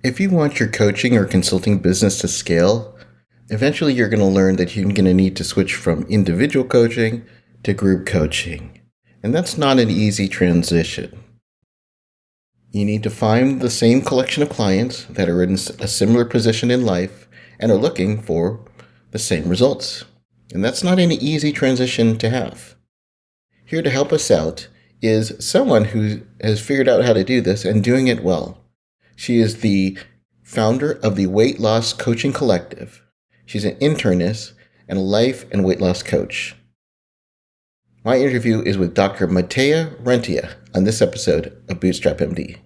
If you want your coaching or consulting business to scale, eventually you're going to learn that you're going to need to switch from individual coaching to group coaching. And that's not an easy transition. You need to find the same collection of clients that are in a similar position in life and are looking for the same results. And that's not an easy transition to have. Here to help us out is someone who has figured out how to do this and doing it well. She is the founder of the Weight Loss Coaching Collective. She's an internist and a life and weight loss coach. My interview is with Dr. Matthea Rentea on this episode of Bootstrap MD.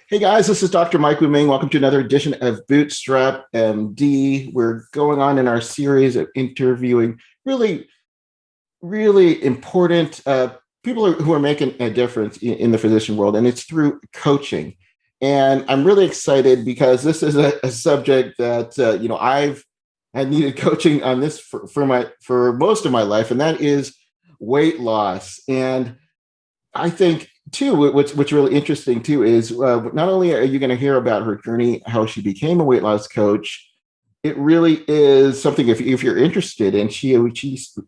Hey guys, this is Dr. Mike Wuming. Welcome to another edition of Bootstrap MD. We're going on in our series of interviewing really important people who are making a difference in the physician world, and it's through coaching. And I'm really excited because this is a subject that I've needed coaching on this for most of my life, and that is weight loss. And I think too, what's really interesting too is not only are you going to hear about her journey, how she became a weight loss coach, it really is something if you're interested. And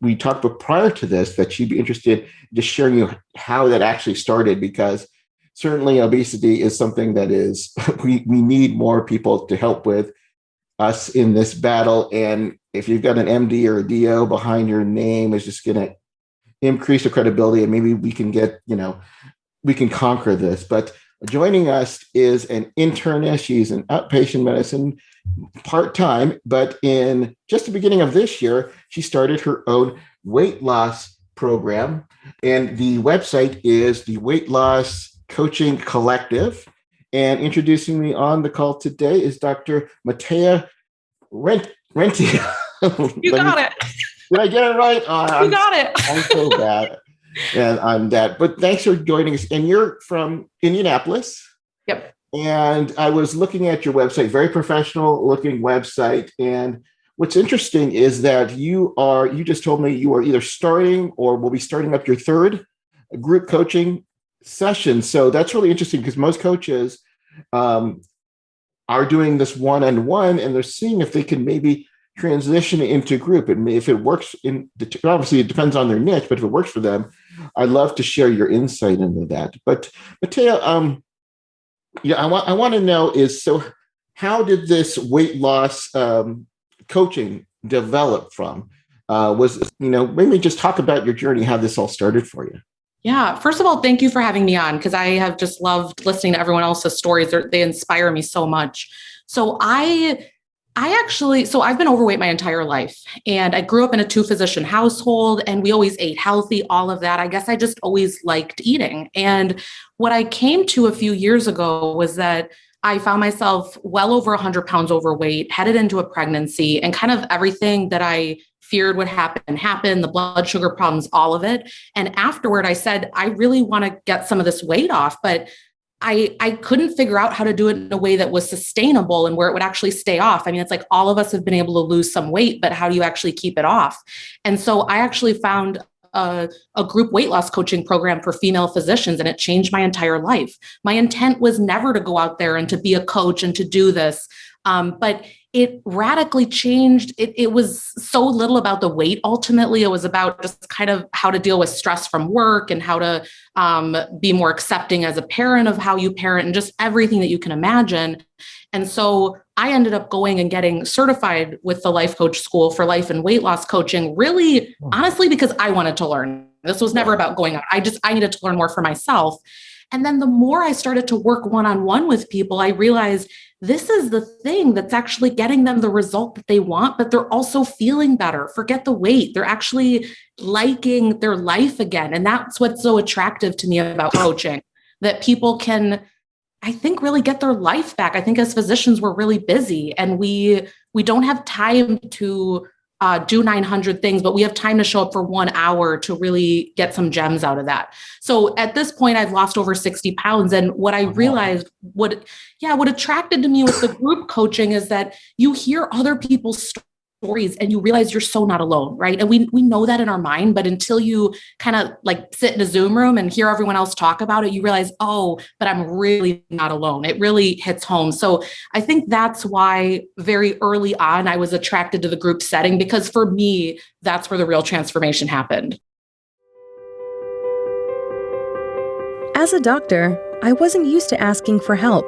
we talked about prior to this that she'd be interested in just sharing you how that actually started, because certainly obesity is something that is we need more people to help with us in this battle. And if you've got an MD or a DO behind your name, is just going to increase the credibility, and maybe we can get we can conquer this. But joining us is an internist. She's an outpatient medicine part-time, but in just the beginning of this year, she started her own weight loss program. And the website is the Weight Loss Coaching Collective. And introducing me on the call today is Dr. Matthea Rentea. You got it. Did I get it right? You got it. I'm so bad. And I'm that. But thanks for joining us. And you're from Indianapolis. Yep. And I was looking at your website, very professional looking website. And what's interesting is that you just told me you are either starting or will be starting up your third group coaching session. So that's really interesting because most coaches are doing this one-on-one, and they're seeing if they can maybe transition into group. And if it works obviously it depends on their niche, but if it works for them, I'd love to share your insight into that. But Matthea, I want to know so how did this weight loss coaching develop from? Maybe just talk about your journey, how this all started for you. Yeah. First of all, thank you for having me on, because I have just loved listening to everyone else's stories. They inspire me so much. So I've been overweight my entire life, and I grew up in a 2-physician household, and we always ate healthy, all of that. I guess I just always liked eating. And what I came to a few years ago was that I found myself well over 100 pounds overweight, headed into a pregnancy, and kind of everything that I feared would happen, the blood sugar problems, all of it. And afterward, I said, I really want to get some of this weight off, but I couldn't figure out how to do it in a way that was sustainable and where it would actually stay off. I mean, it's like all of us have been able to lose some weight, but how do you actually keep it off? And so I actually found a group weight loss coaching program for female physicians, and it changed my entire life. My intent was never to go out there and to be a coach and to do this. But it radically changed. It was so little about the weight. Ultimately, it was about just kind of how to deal with stress from work and how to be more accepting as a parent of how you parent and just everything that you can imagine. And so I ended up going and getting certified with the Life Coach School for life and weight loss coaching, really, honestly, because I wanted to learn. This was never about going out. I needed to learn more for myself. And then the more I started to work one-on-one with people, I realized this is the thing that's actually getting them the result that they want, but they're also feeling better. Forget the weight. They're actually liking their life again. And that's what's so attractive to me about coaching, that people can, I think, really get their life back. I think as physicians, we're really busy, and we don't have time to do 900 things, but we have time to show up for 1 hour to really get some gems out of that. So at this point, I've lost over 60 pounds. And what I realized, what attracted to me with the group coaching is that you hear other people's stories and you realize you're so not alone, right? And we know that in our mind, but until you kind of like sit in a Zoom room and hear everyone else talk about it, you realize, oh, but I'm really not alone. It really hits home. So I think that's why very early on, I was attracted to the group setting, because for me, that's where the real transformation happened. As a doctor, I wasn't used to asking for help,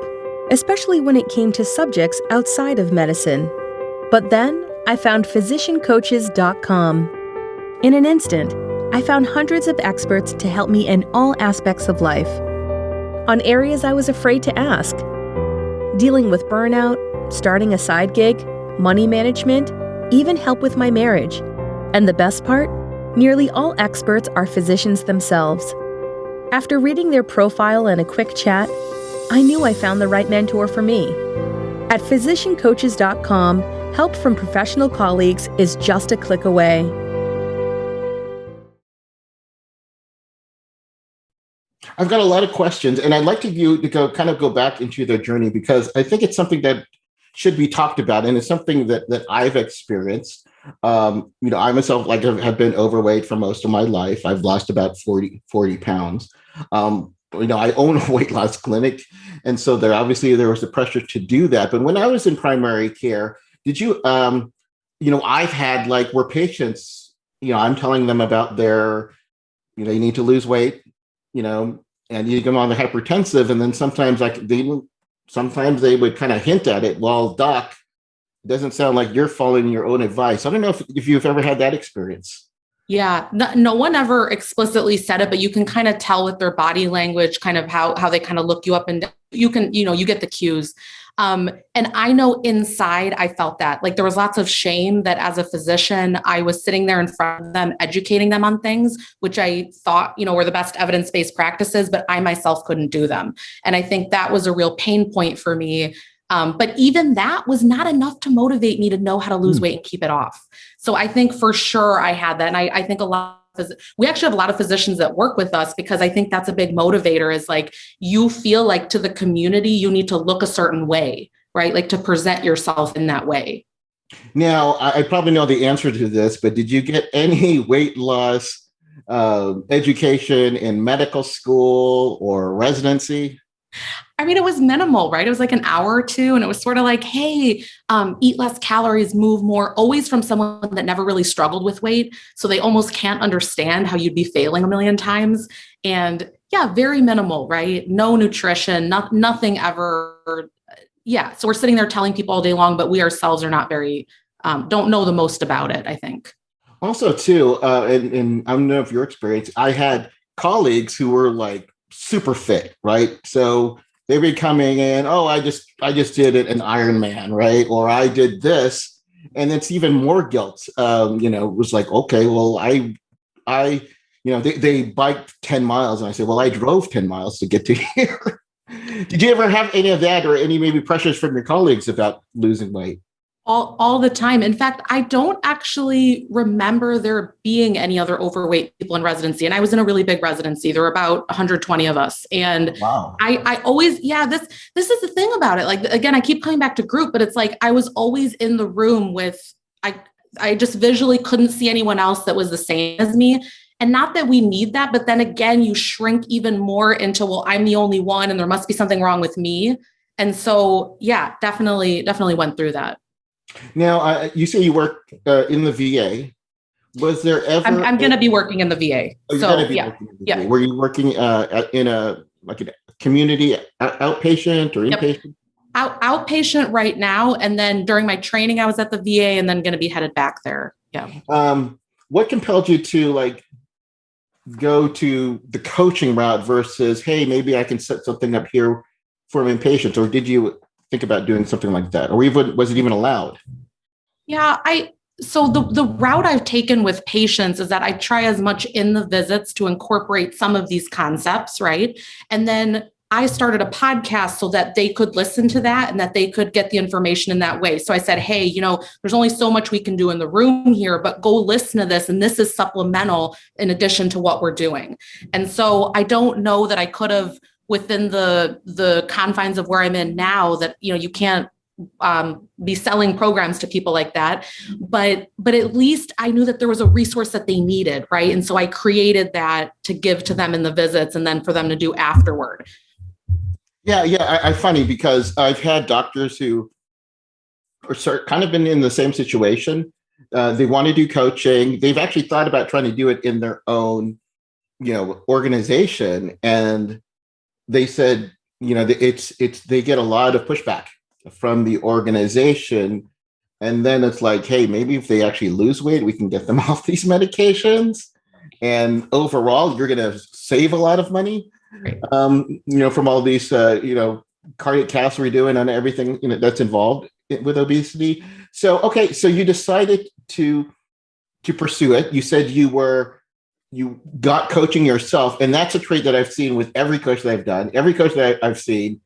especially when it came to subjects outside of medicine. But then I found physiciancoaches.com. In an instant, I found hundreds of experts to help me in all aspects of life. On areas I was afraid to ask: dealing with burnout, starting a side gig, money management, even help with my marriage. And the best part? Nearly all experts are physicians themselves. After reading their profile and a quick chat, I knew I found the right mentor for me. At physiciancoaches.com, help from professional colleagues is just a click away. I've got a lot of questions, and I'd like you to go back into their journey, because I think it's something that should be talked about, and it's something that I've experienced. I myself have been overweight for most of my life. I've lost about 40 pounds. I own a weight loss clinic, and so there was the pressure to do that. But when I was in primary care, did you, I've had where patients, I'm telling them about their, you need to lose weight, and you get them on the hypertensive, and then sometimes they would kind of hint at it. Well, doc, it doesn't sound like you're following your own advice. I don't know if you've ever had that experience. Yeah, no one ever explicitly said it, but you can kind of tell with their body language, kind of how they kind of look you up and down. You can, you get the cues. And I know inside I felt that there was lots of shame that as a physician, I was sitting there in front of them, educating them on things, which I thought, were the best evidence-based practices, but I myself couldn't do them. And I think that was a real pain point for me. But even that was not enough to motivate me to know how to lose weight and keep it off. So I think for sure I had that. And I think we actually have a lot of physicians that work with us, because I think that's a big motivator, is you feel like to the community, you need to look a certain way, right? To present yourself in that way. Now, I probably know the answer to this, but did you get any weight loss education in medical school or residency? I mean, it was minimal, right? It was an hour or two, and it was sort of hey, eat less calories, move more, always from someone that never really struggled with weight. So they almost can't understand how you'd be failing a million times. And yeah, very minimal, right? No nutrition, nothing ever. Yeah. So we're sitting there telling people all day long, but we ourselves are not very, don't know the most about it, I think. Also too, and I don't know if your experience, I had colleagues who were super fit, right? So they were coming in, oh, I just did an Ironman, right? Or I did this, and it's even more guilt. It was okay, well, they biked 10 miles, and I said, well, I drove 10 miles to get to here. Did you ever have any of that, or any maybe pressures from your colleagues about losing weight? All the time. In fact, I don't actually remember there being any other overweight people in residency. And I was in a really big residency. There were about 120 of us. And wow. I always, this is the thing about it. Again, I keep coming back to group, but it's I was always in the room with, I just visually couldn't see anyone else that was the same as me. And not that we need that, but then again, you shrink even more into, well, I'm the only one and there must be something wrong with me. And so, yeah, definitely went through that. Now, you say you work in the VA. Was there ever? I'm going to be working in the VA. Oh, so yeah, yeah. Were you working in a community outpatient or inpatient? Outpatient right now, and then during my training, I was at the VA, and then going to be headed back there. Yeah. What compelled you to go to the coaching route versus, hey, maybe I can set something up here for inpatients, or did you think about doing something like that, or even was it even allowed? Yeah, so the route I've taken with patients is that I try as much in the visits to incorporate some of these concepts, right? And then I started a podcast so that they could listen to that and that they could get the information in that way. So I said, hey, there's only so much we can do in the room here, but go listen to this. And this is supplemental in addition to what we're doing. And so I don't know that I could have, within the confines of where I'm in now, that, you can't be selling programs to people like that. But at least I knew that there was a resource that they needed, right? And so I created that to give to them in the visits and then for them to do afterward. Yeah. I funny because I've had doctors who are kind of been in the same situation. They want to do coaching. They've actually thought about trying to do it in their own, organization. And they said, they get a lot of pushback from the organization. And then it's like, hey, maybe if they actually lose weight, we can get them off these medications. And overall, you're going to save a lot of money. Right. From all these, cardiac caths we're doing and everything, that's involved with obesity. So, okay. So you decided to pursue it. You said you got coaching yourself. And that's a trait that I've seen with every coach that I've done. Every coach that I've seen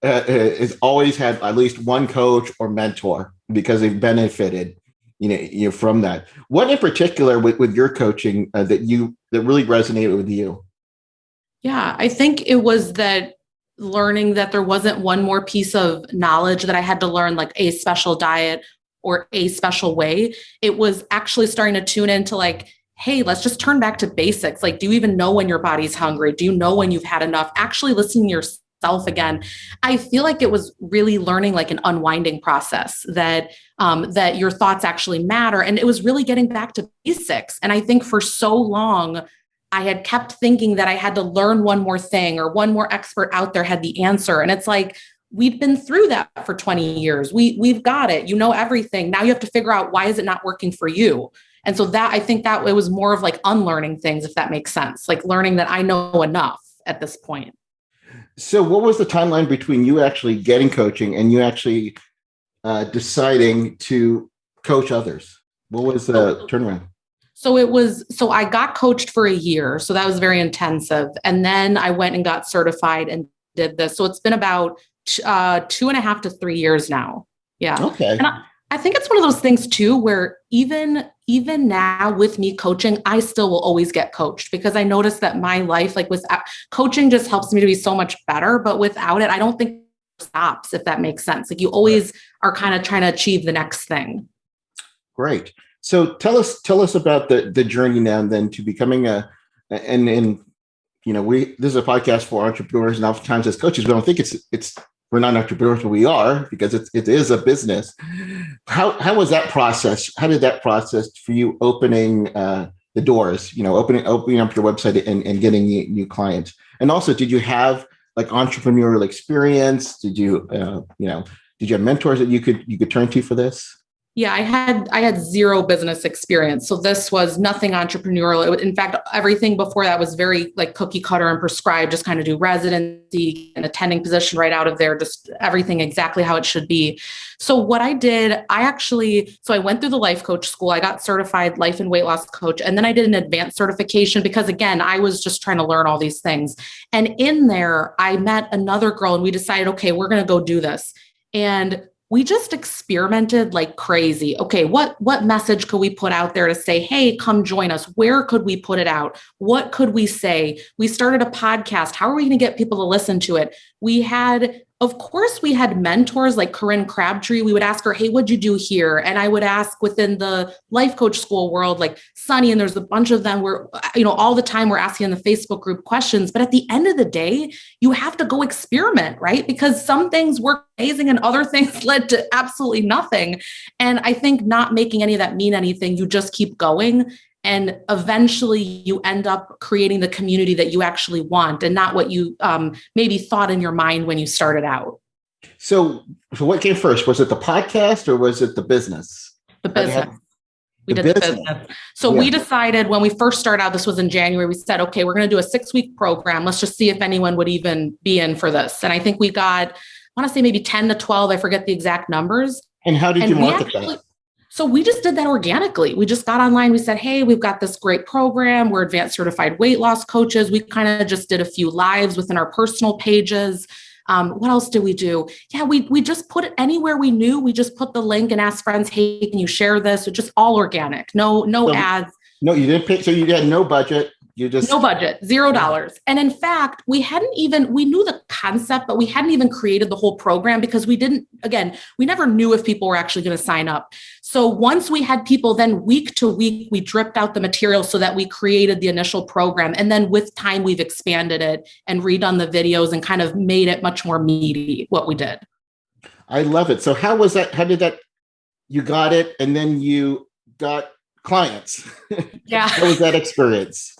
has always had at least one coach or mentor because they've benefited, from that. What in particular with your coaching that really resonated with you? Yeah, I think it was that learning that there wasn't one more piece of knowledge that I had to learn, like a special diet or a special way. It was actually starting to tune into like, hey, let's just turn back to basics. Like, do you even know when your body's hungry? Do you know when you've had enough? Actually listening to yourself again. I feel like it was really learning like an unwinding process that your thoughts actually matter. And it was really getting back to basics. And I think for so long, I had kept thinking that I had to learn one more thing or one more expert out there had the answer. And it's like, we've been through that for 20 years. We've got it. You know everything. Now you have to figure out why is it not working for you? And so that I think that it was more of like unlearning things, if that makes sense, like learning that I know enough at this point. So what was the timeline between you actually getting coaching and you actually deciding to coach others? What was the turnaround? So I got coached for a year. So that was very intensive. And then I went and got certified and did this. So it's been about 2.5 to 3 years now. Yeah. Okay. And I think it's one of those things too, where even now with me coaching, I still will always get coached because I noticed that my life, like with coaching just helps me to be so much better, but without it, I don't think it stops, if that makes sense. Like you always are kind of trying to achieve the next thing. Great. So tell us about the journey now and then to becoming this is a podcast for entrepreneurs, and oftentimes as coaches, we don't think we're not entrepreneurs, but we are because it is a business. How was that process? How did that process for you opening the doors, opening up your website and getting new clients? And also, did you have like entrepreneurial experience? Did you have mentors that you could turn to for this? Yeah, I had zero business experience. So this was nothing entrepreneurial. In fact, everything before that was very like cookie cutter and prescribed, just kind of do residency and attending position right out of there, just everything exactly how it should be. So what I did, I went through the life coach school. I got certified life and weight loss coach. And then I did an advanced certification because again, I was just trying to learn all these things. And in there, I met another girl and we decided, okay, we're going to go do this. And we just experimented like crazy. Okay, what message could we put out there to say, hey, come join us? Where could we put it out? What could we say? We started a podcast. How are we going to get people to listen to it? Of course, we had mentors like Corinne Crabtree. We would ask her, hey, what'd you do here? And I would ask within the life coach school world, like Sunny, and there's a bunch of them where, all the time we're asking in the Facebook group questions. But at the end of the day, you have to go experiment, right? Because some things work amazing and other things led to absolutely nothing. And I think not making any of that mean anything, you just keep going. And eventually you end up creating the community that you actually want and not what you maybe thought in your mind when you started out. So what came first? Was it the podcast or was it the business? The business. We did the business. So we decided when we first started out, this was in January, we said, okay, we're going to do a 6-week program. Let's just see if anyone would even be in for this. And I think we got, I want to say maybe 10 to 12. I forget the exact numbers. And how did you market that? So we just did that organically. We just got online. We said, hey, we've got this great program. We're advanced certified weight loss coaches. We kind of just did a few lives within our personal pages. What else did we do? Yeah, we just put it anywhere we knew. We just put the link and asked friends, hey, can you share this? So just all organic, no ads. No, you didn't pay. So you had no budget. You just no budget, $0. And in fact, we knew the concept, but we hadn't even created the whole program because we never knew if people were actually going to sign up. So once we had people, then week to week, we dripped out the material so that we created the initial program. And then with time, we've expanded it and redone the videos and kind of made it much more meaty, what we did. I love it. So how was that? How did that, you got it and then you got clients? Yeah. How was that experience?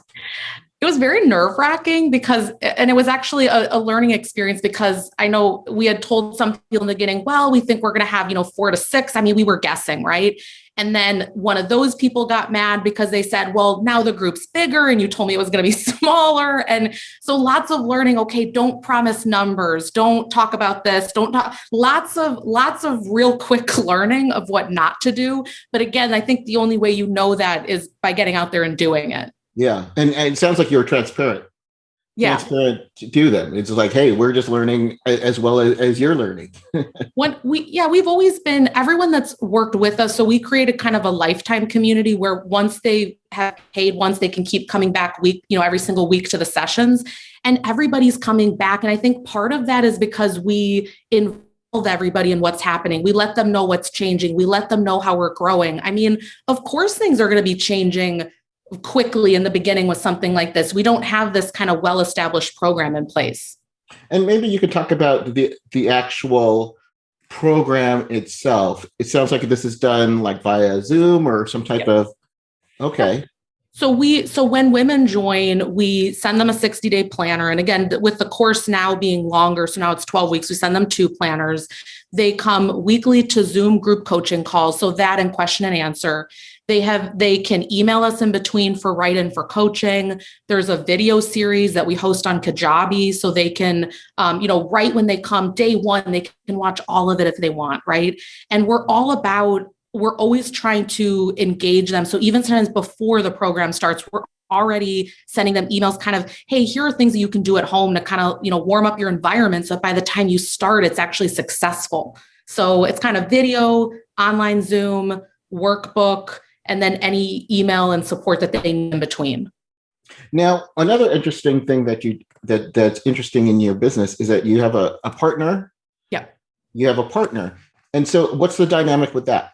It was very nerve-wracking and it was actually a learning experience because I know we had told some people in the beginning, well, we think we're going to have, 4 to 6. I mean, we were guessing, right? And then one of those people got mad because they said, well, now the group's bigger and you told me it was going to be smaller. And so lots of learning. Okay, don't promise numbers. Don't talk about this. Don't talk. Lots of real quick learning of what not to do. But again, I think the only way you know that is by getting out there and doing it. Yeah. And it sounds like you're transparent. Yeah. Transparent to them. It's like, hey, we're just learning as well as you're learning. We've always been, everyone that's worked with us. So we created kind of a lifetime community where once they have paid, once they can keep coming back every single week to the sessions, and everybody's coming back. And I think part of that is because we involve everybody in what's happening. We let them know what's changing. We let them know how we're growing. I mean, of course, things are going to be changing quickly in the beginning with something like this. We don't have this kind of well-established program in place. And maybe you could talk about the actual program itself. It sounds like this is done like via Zoom or some type of, okay. So when women join, we send them a 60-day planner. And again, with the course now being longer, so now it's 12 weeks, we send them 2 planners. They come weekly to Zoom group coaching calls. So that and question and answer. They can email us in between for write-in for coaching. There's a video series that we host on Kajabi. So they can, right when they come day one, they can watch all of it if they want, right? And we're always trying to engage them. So even sometimes before the program starts, we're already sending them emails kind of, hey, here are things that you can do at home to kind of, warm up your environment. So by the time you start, it's actually successful. So it's kind of video, online Zoom, workbook, and then any email and support that they need in between. Now, another interesting thing that's interesting in your business is that you have a partner. Yeah. You have a partner. And so what's the dynamic with that?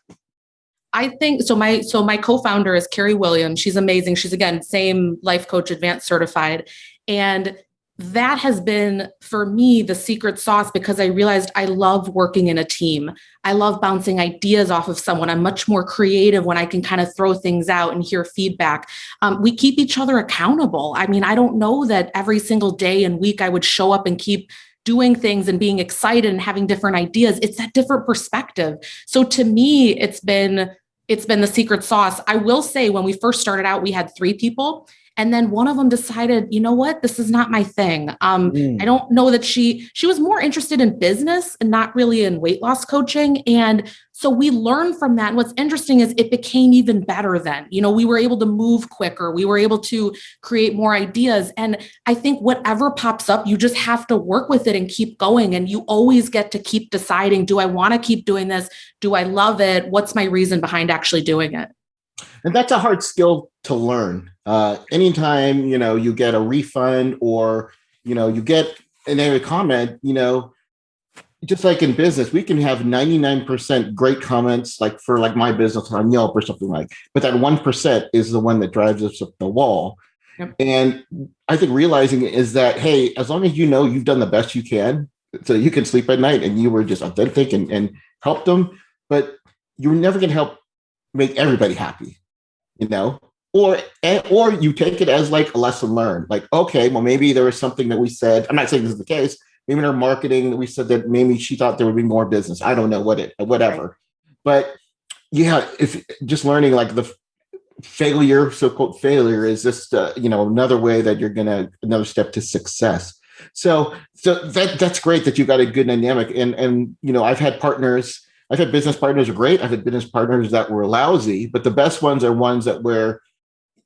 I think so. My co-founder is Carrie Williams. She's amazing. She's again, same life coach, advanced certified. And that has been for me the secret sauce because I realized I love working in a team. I love bouncing ideas off of someone. I'm much more creative when I can kind of throw things out and hear feedback. We keep each other accountable. I mean, I don't know that every single day and week I would show up and keep doing things and being excited and having different ideas. It's that different perspective. So to me, it's been the secret sauce. I will say when we first started out, we had 3 people. And then one of them decided, you know what, this is not my thing. I don't know that she was more interested in business and not really in weight loss coaching. And so we learned from that. And what's interesting is it became even better then. We were able to move quicker. We were able to create more ideas. And I think whatever pops up, you just have to work with it and keep going. And you always get to keep deciding, do I want to keep doing this? Do I love it? What's my reason behind actually doing it? And that's a hard skill to learn. Anytime, you get a refund or, you get a negative comment, just like in business, we can have 99% great comments, like for like my business on Yelp or something but that 1% is the one that drives us up the wall. Yep. And I think realizing is that, hey, as long as you've done the best you can, so you can sleep at night and you were just authentic and helped them, but you're never going to help make everybody happy. Or you take it as like a lesson learned, like, okay, well, maybe there was something that we said. I'm not saying this is the case. Maybe in our marketing, we said that maybe she thought there would be more business. I don't know whatever. Right. But yeah, if just learning like the failure, so-called failure is just, another way that you're another step to success. So that's great that you got a good dynamic. And I've had partners I've had business partners who are great. I've had business partners that were lousy, but the best ones are ones that where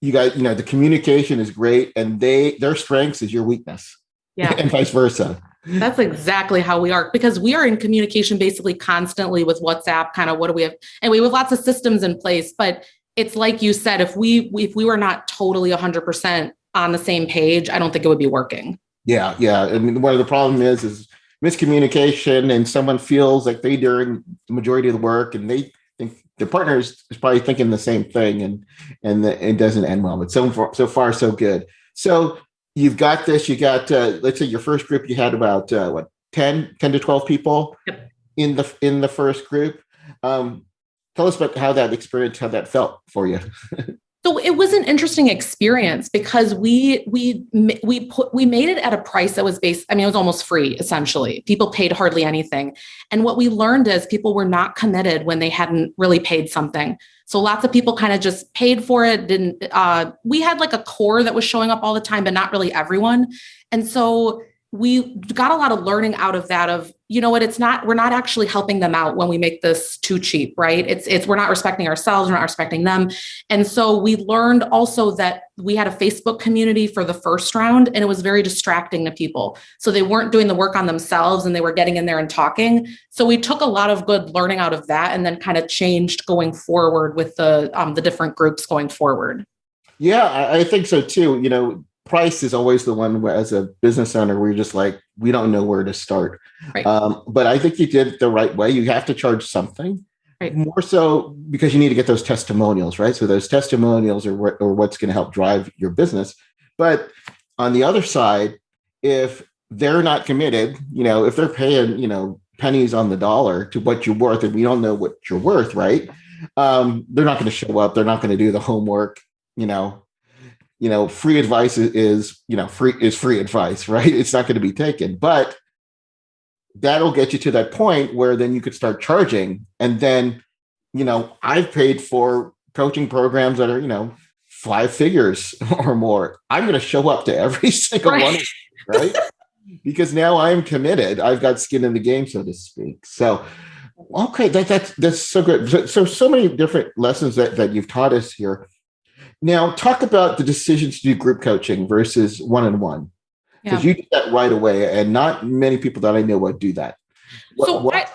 you guys, the communication is great and their strengths is your weakness. Yeah. And vice versa. That's exactly how we are, because we are in communication basically constantly with WhatsApp, kind of what do we have? And we have lots of systems in place, but it's like you said, if we were not totally 100% on the same page, I don't think it would be working. Yeah. I mean, one of the problem is miscommunication, and someone feels like they during the majority of the work and they think their partner is probably thinking the same thing, and it doesn't end well. But so far, so good. So you've got this, you got, let's say your first group, you had about 10 to 12 people in the first group. Tell us about how that experience, how that felt for you. So it was an interesting experience because we made it at a price that was it was almost free, essentially. People paid hardly anything. And what we learned is people were not committed when they hadn't really paid something. So lots of people kind of just paid for it. We had like a core that was showing up all the time, but not really everyone. And so we got a lot of learning out of that of, we're not actually helping them out when we make this too cheap, right? We're not respecting ourselves, we're not respecting them. And so we learned also that we had a Facebook community for the first round, and it was very distracting to people. So they weren't doing the work on themselves and they were getting in there and talking. So we took a lot of good learning out of that and then kind of changed going forward with the different groups going forward. Yeah, I think so too. Price is always the one where, as a business owner, we're just like, we don't know where to start. Right. But I think you did it the right way. You have to charge something, right. More so because you need to get those testimonials, right? So those testimonials are what's going to help drive your business. But on the other side, if they're not committed, if they're paying, pennies on the dollar to what you're worth, and we don't know what you're worth, right? They're not going to show up. They're not going to do the homework, free advice is free advice, right? It's not going to be taken, but that'll get you to that point where then you could start charging. And then, I've paid for coaching programs that are, 5 figures or more. I'm going to show up to every single one, right? Because now I'm committed. I've got skin in the game, so to speak. So, okay, that's so good. So many different lessons that you've taught us here. Now, talk about the decisions to do group coaching versus one-on-one, because you did that right away, and not many people that I know would do that. I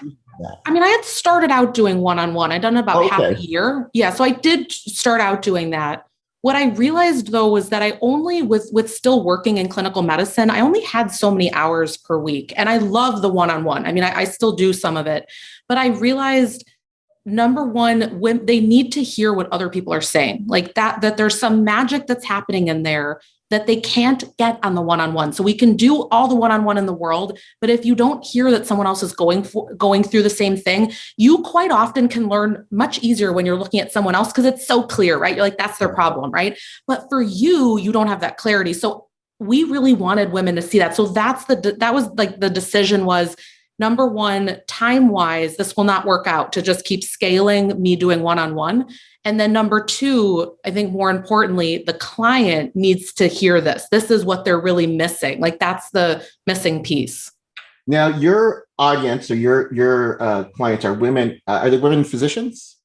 had started out doing one-on-one. I'd done about half a year. Yeah, so I did start out doing that. What I realized, though, was that I only, with still working in clinical medicine, I only had so many hours per week. And I love the one-on-one. I still do some of it. But I realized, number one, when they need to hear what other people are saying, like that there's some magic that's happening in there that they can't get on the one-on-one. So we can do all the one-on-one in the world, but if you don't hear that someone else is going through the same thing, you quite often can learn much easier when you're looking at someone else because it's so clear, right? You're like, that's their problem, right? But for you don't have that clarity. So we really wanted women to see that. So that was like the decision was, number one, time-wise, this will not work out to just keep scaling me doing one-on-one. And then number two, I think more importantly, the client needs to hear this. This is what they're really missing. Like that's the missing piece. Now, your audience or your clients are women. Are they women physicians?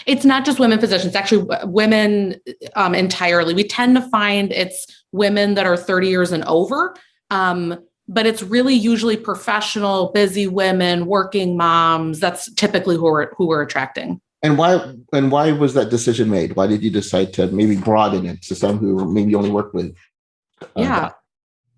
It's not just women physicians, actually women entirely. We tend to find it's women that are 30 years and over. But it's really usually professional, busy women, working moms. That's typically who we're attracting. And why was that decision made? Why did you decide to maybe broaden it to some who maybe only work with?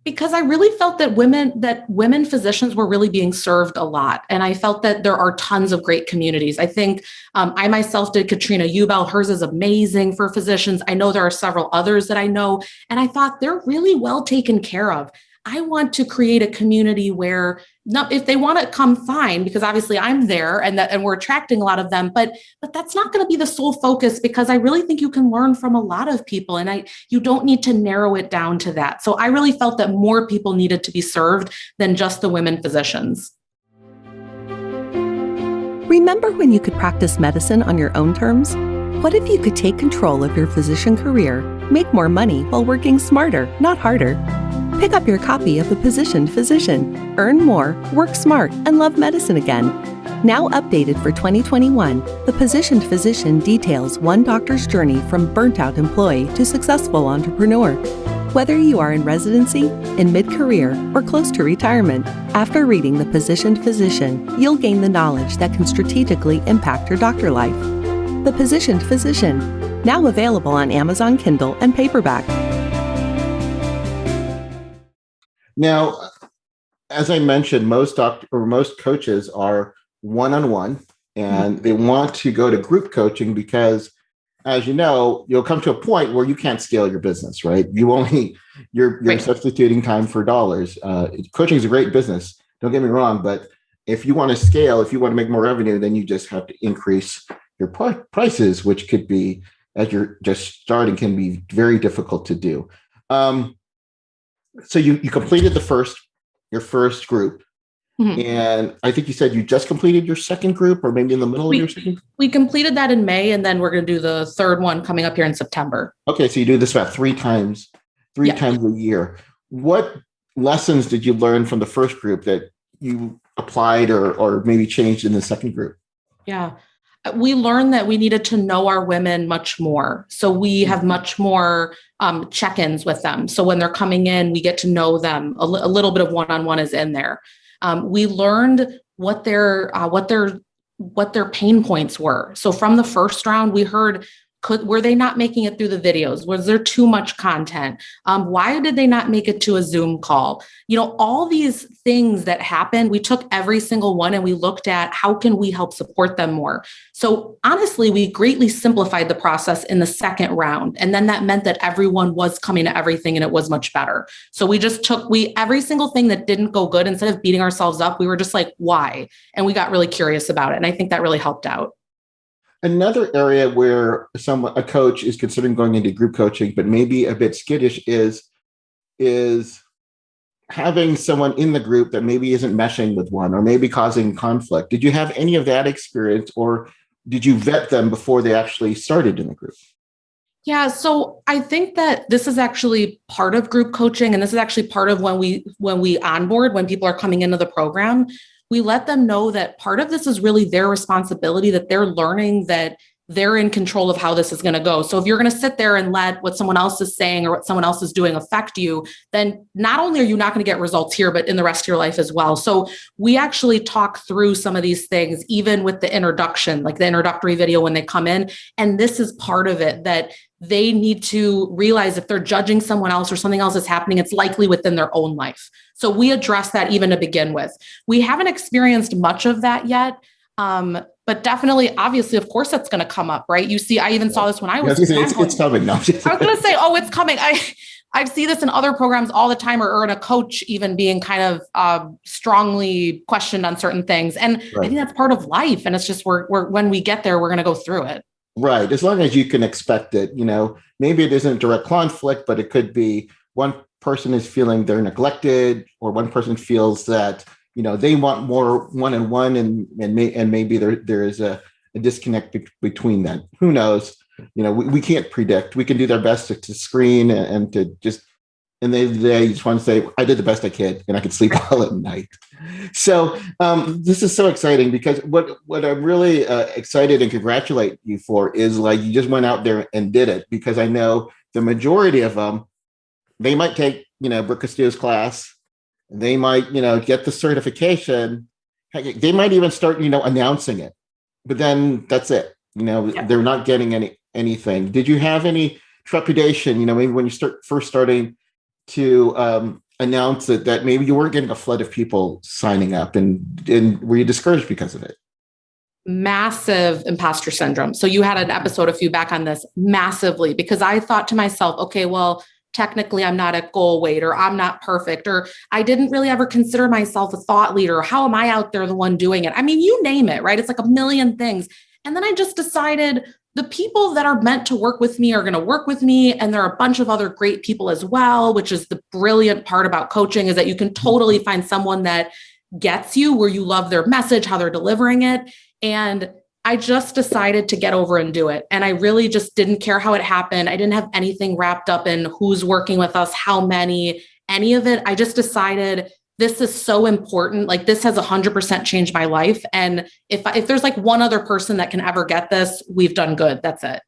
Because I really felt that women physicians were really being served a lot. And I felt that there are tons of great communities. I think I myself did Katrina Ubel. Hers is amazing for physicians. I know there are several others that I know. And I thought they're really well taken care of. I want to create a community where, if they want to come, fine, because obviously I'm there and we're attracting a lot of them, but that's not going to be the sole focus, because I really think you can learn from a lot of people and you don't need to narrow it down to that. So I really felt that more people needed to be served than just the women physicians. Remember when you could practice medicine on your own terms? What if you could take control of your physician career, make more money while working smarter, not harder? Pick up your copy of The Positioned Physician. Earn more, work smart, and love medicine again. Now updated for 2021, The Positioned Physician details one doctor's journey from burnt-out employee to successful entrepreneur. Whether you are in residency, in mid-career, or close to retirement, after reading The Positioned Physician, you'll gain the knowledge that can strategically impact your doctor life. The Positioned Physician, now available on Amazon Kindle and paperback. Now, as I mentioned, most coaches are one-on-one, and they want to go to group coaching because, as you know, you'll come to a point where you can't scale your business, right? You're right. Substituting time for dollars. Coaching is a great business. Don't get me wrong, but if you want to scale, if you want to make more revenue, then you just have to increase your prices, which could be, as you're just starting, can be very difficult to do. So you completed your first group. Mm-hmm. And I think you said you just completed your second group, or maybe in the middle of your second? We completed that in May, and then we're going to do the third one coming up here in September. Okay, so you do this about three times a year. What lessons did you learn from the first group that you applied or maybe changed in the second group? Yeah. We learned that we needed to know our women much more. So we have much more check-ins with them. So when they're coming in, we get to know them. A little bit of one-on-one is in there. We learned what their pain points were. So from the first round, we heard, were they not making it through the videos? Was there too much content? Why did they not make it to a Zoom call? All these things that happened, we took every single one and we looked at how can we help support them more. So honestly, we greatly simplified the process in the second round. And then that meant that everyone was coming to everything and it was much better. So we just took every single thing that didn't go good, instead of beating ourselves up, we were just like, why? And we got really curious about it. And I think that really helped out. Another area where a coach is considering going into group coaching, but maybe a bit skittish, is having someone in the group that maybe isn't meshing with one or maybe causing conflict. Did you have any of that experience, or did you vet them before they actually started in the group? Yeah, so I think that this is actually part of group coaching, and this is actually part of when we onboard, when people are coming into the program. We let them know that part of this is really their responsibility, that they're learning that they're in control of how this is going to go. So if you're going to sit there and let what someone else is saying or what someone else is doing affect you, then not only are you not going to get results here, but in the rest of your life as well. So we actually talk through some of these things, even with the introduction, like the introductory video when they come in. And this is part of it, that they need to realize if they're judging someone else or something else is happening, it's likely within their own life. So we address that even to begin with. We haven't experienced much of that yet. But definitely, obviously, of course, that's going to come up, right? You see, I even saw this when I was. It's coming now. I was going to say, it's coming. I see this in other programs all the time, or in a coach even being kind of strongly questioned on certain things. And right. I think that's part of life. And it's just we're when we get there, we're going to go through it. Right. As long as you can expect it, maybe it isn't direct conflict, but it could be one person is feeling they're neglected, or one person feels that, they want more one-on-one, and maybe there is a disconnect between them. Who knows? We can't predict. We can do our best to screen and to just, and they just want to say, I did the best I could, and I could sleep well at night. So this is so exciting, because what I'm really excited and congratulate you for is, like, you just went out there and did it, because I know the majority of them, they might take, Brooke Castillo's class. They might, get the certification. They might even start, announcing it, but then that's it. They're not getting anything. Did you have any trepidation, maybe when you first starting to announce that maybe you weren't getting a flood of people signing up, and were you discouraged because of it? Massive imposter syndrome. So you had an episode a few back on this, massively, because I thought to myself, okay, well, technically I'm not at goal weight, or I'm not perfect, or I didn't really ever consider myself a thought leader. How am I out there the one doing it? I mean, you name it, right? It's like a million things. And then I just decided the people that are meant to work with me are going to work with me. And there are a bunch of other great people as well, which is the brilliant part about coaching, is that you can totally find someone that gets you, where you love their message, how they're delivering it. And I just decided to get over and do it. And I really just didn't care how it happened. I didn't have anything wrapped up in who's working with us, how many. any of it. I just decided this is so important. Like this has 100% changed my life. And if there's like one other person that can ever get this, we've done good. That's it.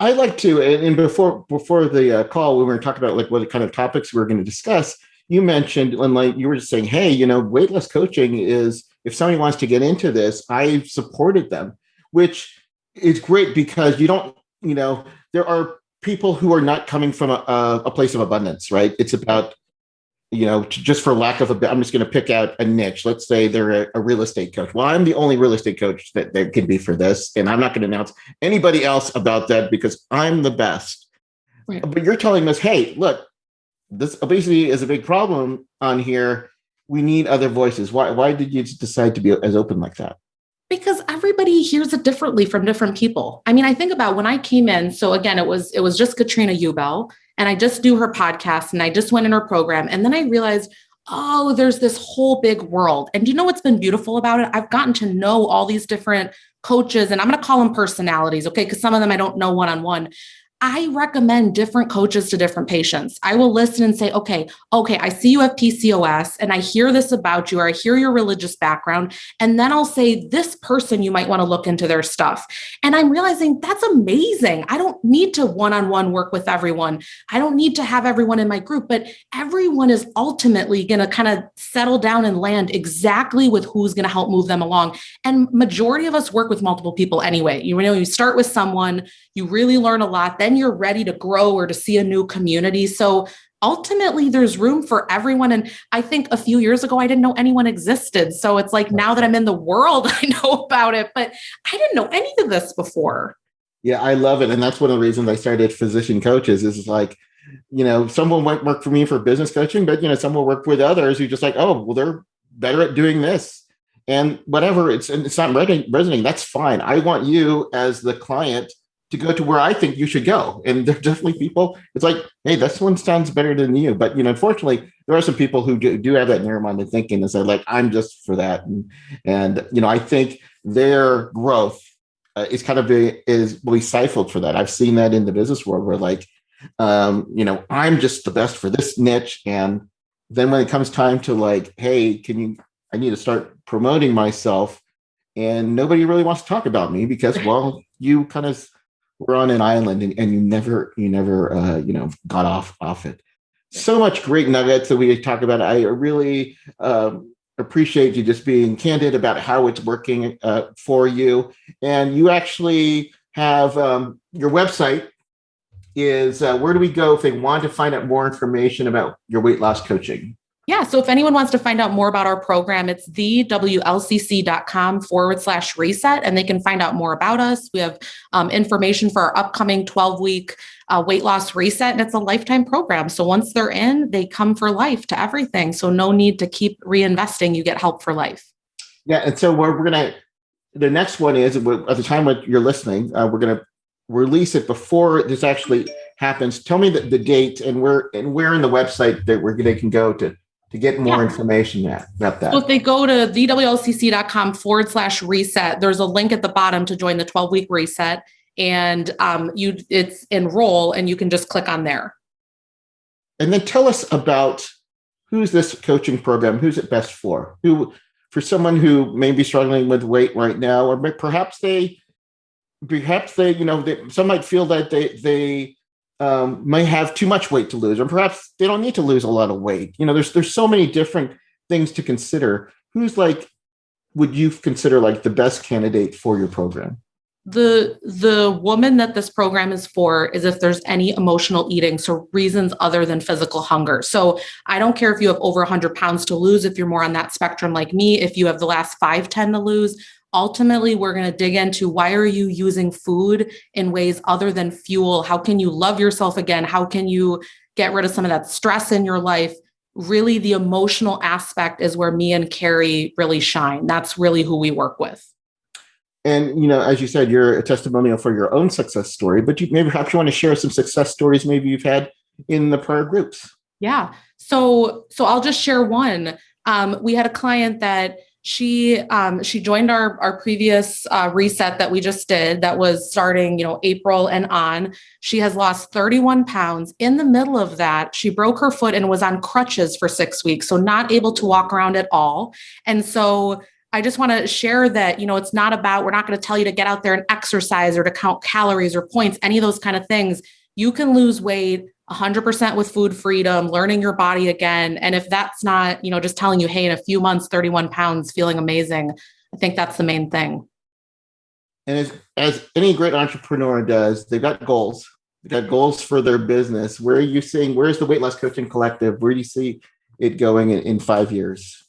I like to, and before the call, when we were talking about like what kind of topics we were going to discuss, you mentioned, and like you were just saying, hey, weightless coaching is, if somebody wants to get into this, I've supported them, which is great because you don't, there are people who are not coming from a place of abundance, right? It's about, just for lack of I'm just going to pick out a niche. Let's say they're a real estate coach. Well, I'm the only real estate coach that there can be for this. And I'm not going to announce anybody else about that because I'm the best. Right. But you're telling us, hey, look, this obesity is a big problem on here. We need other voices. Why did you decide to be as open like that? Because everybody hears it differently from different people. I mean, I think about when I came in. So again, it was just Katrina Ubel, and I just do her podcast and I just went in her program. And then I realized, oh, there's this whole big world. And do you know what's been beautiful about it? I've gotten to know all these different coaches, and I'm going to call them personalities. Okay. Because some of them I don't know one-on-one. I recommend different coaches to different patients. I will listen and say, okay, I see you have PCOS and I hear this about you, or I hear your religious background. And then I'll say, this person, you might want to look into their stuff. And I'm realizing that's amazing. I don't need to one-on-one work with everyone. I don't need to have everyone in my group, but everyone is ultimately going to kind of settle down and land exactly with who's going to help move them along. And majority of us work with multiple people anyway. You start with someone, you really learn a lot, then you're ready to grow or to see a new community. So ultimately there's room for everyone. And I think a few years ago, I didn't know anyone existed. So it's like now that I'm in the world, I know about it, but I didn't know any of this before. Yeah, I love it. And that's one of the reasons I started Physician Coaches is like, someone might work for me for business coaching, but, some will work with others who just like, oh, well, they're better at doing this and whatever. It's not resonating. That's fine. I want you as the client to go to where I think you should go. And there's definitely people, it's like, hey, this one sounds better than you. But, unfortunately, there are some people who do have that narrow-minded thinking and say, like, I'm just for that. And I think their growth is kind of is really stifled for that. I've seen that in the business world where like, I'm just the best for this niche. And then when it comes time to like, hey, I need to start promoting myself. And nobody really wants to talk about me because, well, you kind of were on an island and you never got off it. So much great nuggets that we talk about. I really appreciate you just being candid about how it's working for you. And you actually have your website is where do we go if they want to find out more information about your weight loss coaching? Yeah. So if anyone wants to find out more about our program, it's thewlcc.com/reset, and they can find out more about us. We have information for our upcoming 12-week weight loss reset, and it's a lifetime program. So once they're in, they come for life to everything. So no need to keep reinvesting. You get help for life. Yeah. And so the next one is at the time when you're listening, we're going to release it before this actually happens. Tell me the date and where in the website that they can go to get more information about that. So if they go to thewlcc.com/reset, there's a link at the bottom to join the 12-week reset, and it's enroll, and you can just click on there. And then tell us about who's this coaching program? Who's it best for? For someone who may be struggling with weight right now, or perhaps they some might feel that they may have too much weight to lose, or perhaps they don't need to lose a lot of weight. There's so many different things to consider. Who's would you consider like the best candidate for your program? The woman that this program is for is if there's any emotional eating, so reasons other than physical hunger. So I don't care if you have over 100 pounds to lose, if you're more on that spectrum like me, if you have the last 5-10 to lose. Ultimately, we're going to dig into why are you using food in ways other than fuel? How can you love yourself again? How can you get rid of some of that stress in your life? Really, the emotional aspect is where me and Carrie really shine. That's really who we work with. And, as you said, you're a testimonial for your own success story, but perhaps you want to share some success stories maybe you've had in the prior groups. Yeah. So I'll just share one. We had a client that She joined our previous reset that we just did that was starting, April and on. She has lost 31 pounds. In the middle of that, she broke her foot and was on crutches for 6 weeks, so not able to walk around at all. And so I just want to share that, it's not about, we're not going to tell you to get out there and exercise or to count calories or points, any of those kind of things. You can lose weight 100% with food freedom, learning your body again. And if that's not, just telling you, hey, in a few months, 31 pounds, feeling amazing, I think that's the main thing. And as any great entrepreneur does, they've got goals. They've got goals for their business. Where are you seeing, where's the Weightless Coaching Collective? Where do you see it going in 5 years?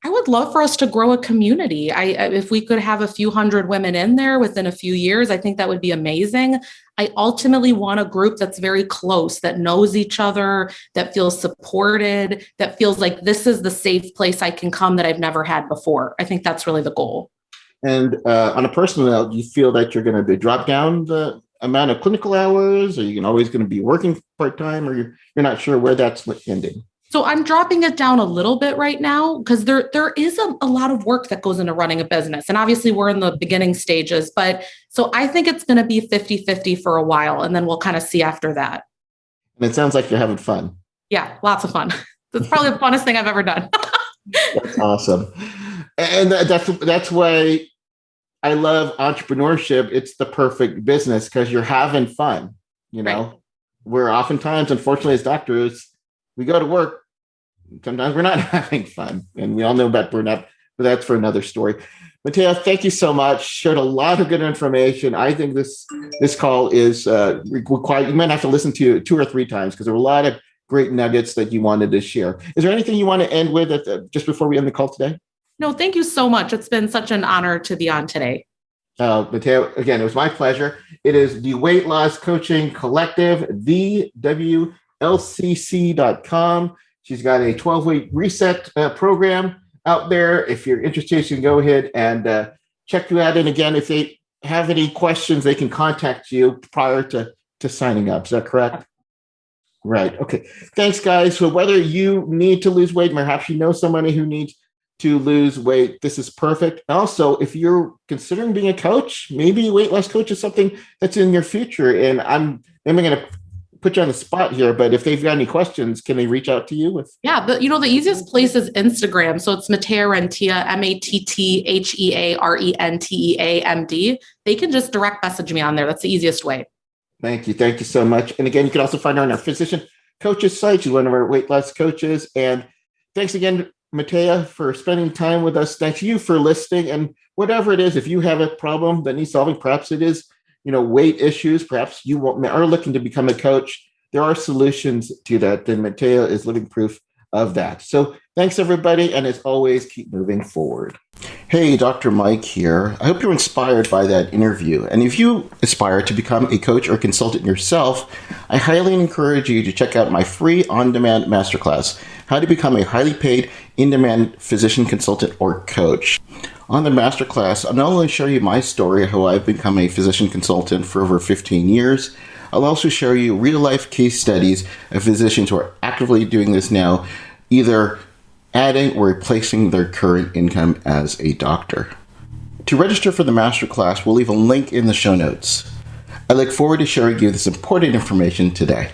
I would love for us to grow a community. If we could have a few hundred women in there within a few years, I think that would be amazing. I ultimately want a group that's very close, that knows each other, that feels supported, that feels like this is the safe place I can come that I've never had before. I think that's really the goal. And on a personal note, do you feel that you're going to drop down the amount of clinical hours? Are you always going to be working part-time, or you're not sure where that's ending? So I'm dropping it down a little bit right now because there is a lot of work that goes into running a business. And obviously we're in the beginning stages, but so I think it's going to be 50-50 for a while. And then we'll kind of see after that. And it sounds like you're having fun. Yeah, lots of fun. That's probably the funnest thing I've ever done. That's awesome. And that's why I love entrepreneurship. It's the perfect business because you're having fun. Right. Where oftentimes, unfortunately, as doctors, we go to work. Sometimes we're not having fun, and we all know about burnout, but that's for another story. Matthea, thank you so much. Shared a lot of good information. I think this call is required. You might have to listen to it 2 or 3 times because there were a lot of great nuggets that you wanted to share. Is there anything you want to end with just before we end the call today? No, thank you so much. It's been such an honor to be on today. Matthea, again, it was my pleasure. It is the Weight Loss Coaching Collective, thewlcc.com. She's got a 12-week reset program out there. If you're interested, you can go ahead and check you out. And again, if they have any questions, they can contact you prior to signing up. Is that correct? Right. Okay. Thanks, guys. So whether you need to lose weight, perhaps you know somebody who needs to lose weight, this is perfect. Also, if you're considering being a coach, maybe a weight loss coach is something that's in your future. And I'm going to put you on the spot here, but if they've got any questions, can they reach out to you with? Yeah, the easiest place is Instagram. So it's Matthea Rentea, MattheaRenteamd. They can just direct message me on there. That's the easiest way. Thank you. Thank you so much. And again, you can also find her on our physician coaches site. She's one of our weight loss coaches. And thanks again, Matthea, for spending time with us. Thanks you for listening. And whatever it is, if you have a problem that needs solving, perhaps it is weight issues, perhaps you are looking to become a coach, there are solutions to that. And Matthea is living proof of that. So thanks, everybody. And as always, keep moving forward. Hey, Dr. Mike here. I hope you're inspired by that interview. And if you aspire to become a coach or consultant yourself, I highly encourage you to check out my free on-demand masterclass, How to Become a Highly Paid In-Demand Physician Consultant or Coach. On the masterclass, I'll not only share you my story of how I've become a physician consultant for over 15 years, I'll also share you real-life case studies of physicians who are actively doing this now, either adding or replacing their current income as a doctor. To register for the masterclass, we'll leave a link in the show notes. I look forward to sharing you this important information today.